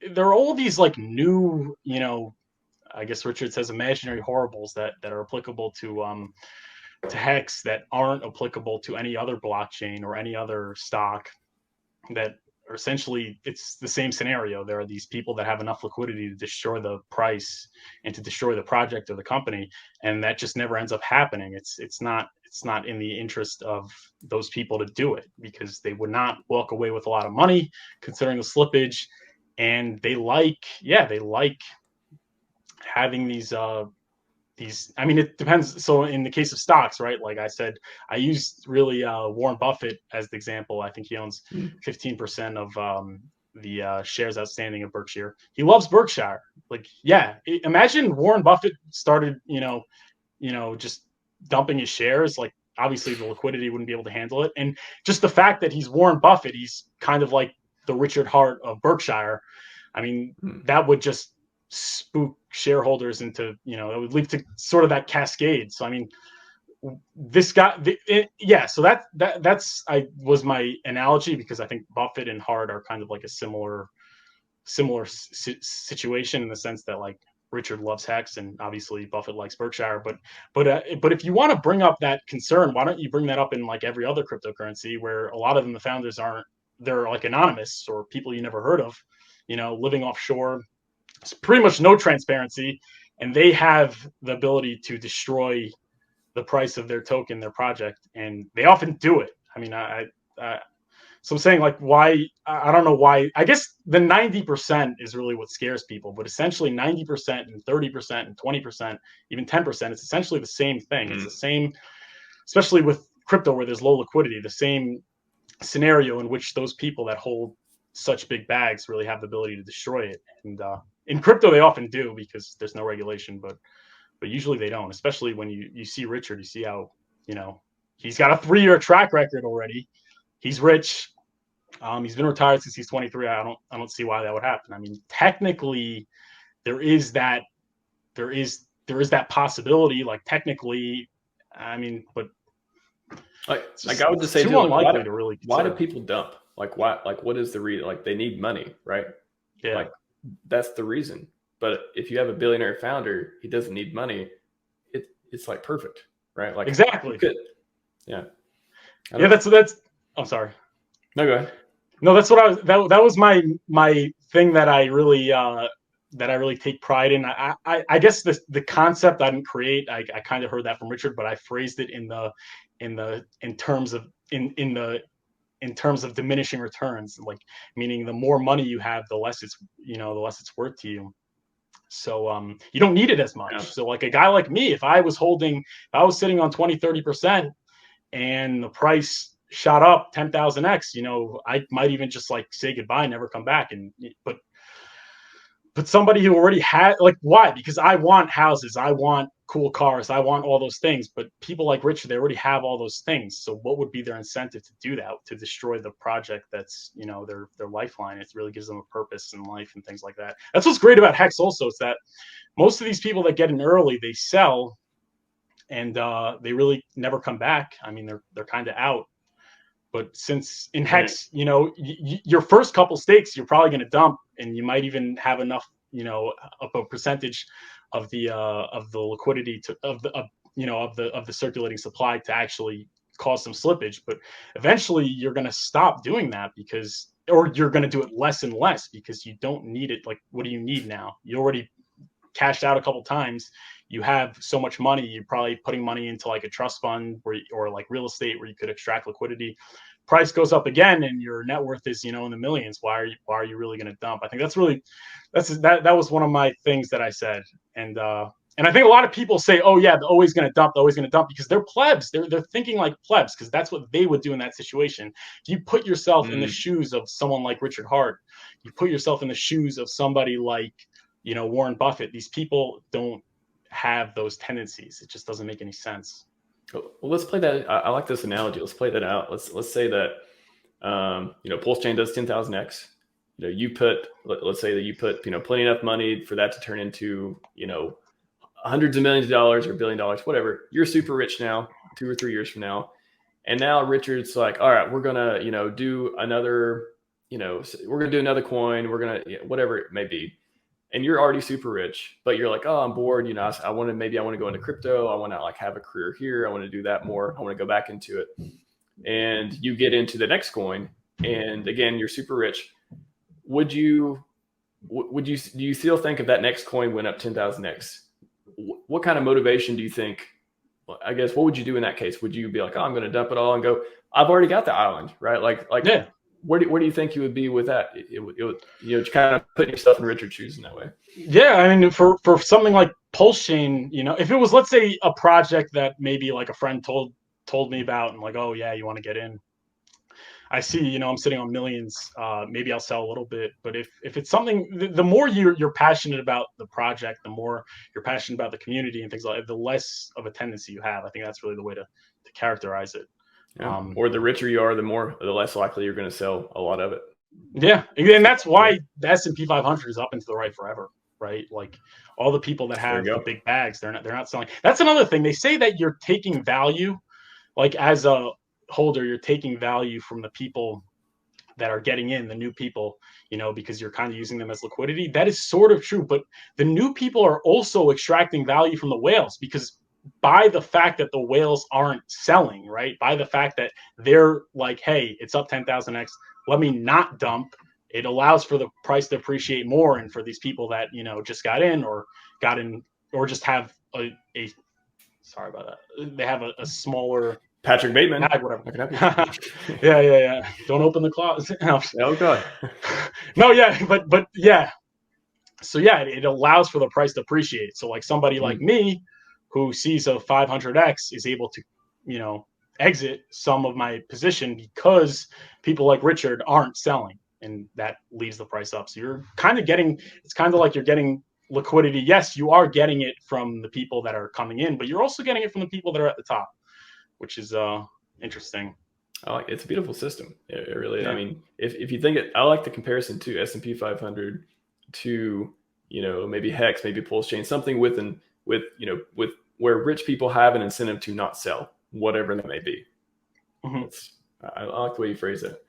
there are all these like new, I guess Richard says imaginary horribles that are applicable to HEX that aren't applicable to any other blockchain or any other stock that are essentially it's the same scenario. There are these people that have enough liquidity to destroy the price and to destroy the project or the company, and that just never ends up happening. It's not in the interest of those people to do it because they would not walk away with a lot of money considering the slippage, and they like having these I mean, it depends. So in the case of stocks, right? Like I said, I used really Warren Buffett as the example. I think he owns 15% of the shares outstanding of Berkshire. He loves Berkshire. Like, yeah, imagine Warren Buffett started, just dumping his shares. Like, obviously the liquidity wouldn't be able to handle it. And just the fact that he's Warren Buffett, he's kind of like the Richard Hart of Berkshire. I mean, that would just spook shareholders into, it would lead to sort of that cascade. So I mean, this guy, so that's was my analogy, because I think Buffett and Hart are kind of like a similar situation in the sense that like Richard loves HEX and obviously Buffett likes Berkshire. But if you want to bring up that concern, why don't you bring that up in like every other cryptocurrency where a lot of them, the founders they're like anonymous or people you never heard of, living offshore. It's pretty much no transparency, and they have the ability to destroy the price of their token, their project, and they often do it. I mean, so I'm saying, like, why? I don't know why. I guess the 90% is really what scares people, but essentially 90% and 30% and 20%, even 10%, it's essentially the same thing. It's the same, especially with crypto where there's low liquidity, the same scenario in which those people that hold such big bags really have the ability to destroy it. And in crypto, they often do because there's no regulation, but usually they don't. Especially when you see Richard, you see how he's got a 3-year track record already. He's rich. He's been retired since he's 23. I don't see why that would happen. I mean, technically, there is that possibility. Like technically, I mean, but like I would just say too unlikely to really consider. Why do people dump? Like why? Like what is the reason? Like they need money, right? Yeah. Like that's the reason. But if you have a billionaire founder, he doesn't need money. It's like perfect, right? Like exactly. Yeah. Yeah. That's. I'm sorry. No, go ahead. No, that's what I was. That was my thing that I really take pride in. I guess the concept I didn't create. I kind of heard that from Richard, but I phrased it in terms of diminishing returns, like meaning the more money you have, the less it's worth to you. So you don't need it as much. Yeah. So like a guy like me, if I was sitting on 20-30% and the price shot up 10,000x, I might even just like say goodbye and never come back. But somebody who already had, like, why? Because I want houses, I want cool cars, I want all those things. But people like Richard, they already have all those things. So what would be their incentive to do that, to destroy the project that's, their lifeline? It really gives them a purpose in life and things like that. That's what's great about HEX also, is that most of these people that get in early, they sell and they really never come back. I mean, they're kind of out. But since in HEX, your first couple stakes, you're probably going to dump, and you might even have enough, of a percentage of the liquidity of the circulating supply to actually cause some slippage. But eventually, you're going to stop doing that or you're going to do it less and less because you don't need it. Like, what do you need now? You already cashed out a couple times. You have so much money, you're probably putting money into like a trust fund or like real estate where you could extract liquidity. Price goes up again and your net worth is, in the millions. Why are you really going to dump? I think that was one of my things that I said. And I think a lot of people say, oh yeah, they're always going to dump, because they're plebs. They're thinking like plebs because that's what they would do in that situation. If you put yourself in the shoes of someone like Richard Hart, you put yourself in the shoes of somebody like, Warren Buffett, these people don't have those tendencies. It just doesn't make any sense. Well, let's play that. I like this analogy. Let's play that out. Let's say that, PulseChain does 10,000x. Let's say that you put, plenty enough money for that to turn into, hundreds of millions of dollars or $1 billion, whatever. You're super rich now, 2 or 3 years from now. And now Richard's like, all right, we're going to, do another you know, we're going to do another coin. We're going to, whatever it may be. And you're already super rich, but you're like, oh, I'm bored. You know, I want to go into crypto. I want to like have a career here. I want to do that more. I want to go back into it. And you get into the next coin. And again, you're super rich. Do you still think if that next coin went up 10,000x, what kind of motivation do you think, I guess, what would you do in that case? Would you be like, oh, I'm going to dump it all and go, I've already got the island, right? Like, yeah. Where do you think you would be with that? It would, you know, kind of putting yourself in Richard's shoes in that way. Yeah, I mean, for something like PulseChain, you know, if it was, let's say, a project that maybe like a friend told me about, and like, oh yeah, you want to get in. I see, you know, I'm sitting on millions. Maybe I'll sell a little bit, but if it's something, the more you're passionate about the project, the more you're passionate about the community and things like that, the less of a tendency you have. I think that's really the way to characterize it. Yeah. Or the richer you are, the less likely you're going to sell a lot of it. Yeah, and that's why the S&P 500 is up and to the right forever, right? Like all the people that have the big bags, they're not selling. That's another thing. They say that you're taking value, like as a holder, you're taking value from the people that are getting in, the new people, you know, because you're kind of using them as liquidity. That is sort of true, but the new people are also extracting value from the whales, because by the fact that the whales aren't selling, right? By the fact that they're like, hey, it's up 10,000x, let me not dump. It allows for the price to appreciate more. And for these people that, you know, just got in or just have a sorry about that. They have a smaller Patrick Bateman. bag, whatever. yeah. Don't open the closet. Oh God. No, yeah, but yeah. So yeah, it allows for the price to appreciate. So like somebody like me who sees a 500x is able to, you know, exit some of my position because people like Richard aren't selling, and that leaves the price up. So you're kind of getting, it's kind of like you're getting liquidity. Yes, you are getting it from the people that are coming in, but you're also getting it from the people that are at the top, which is interesting. It's a beautiful system. It really, yeah. I mean, if you think it, I like the comparison to S&P 500 to, you know, maybe HEX, maybe PulseChain, something with where rich people have an incentive to not sell, whatever that may be. Mm-hmm. I like the way you phrase it.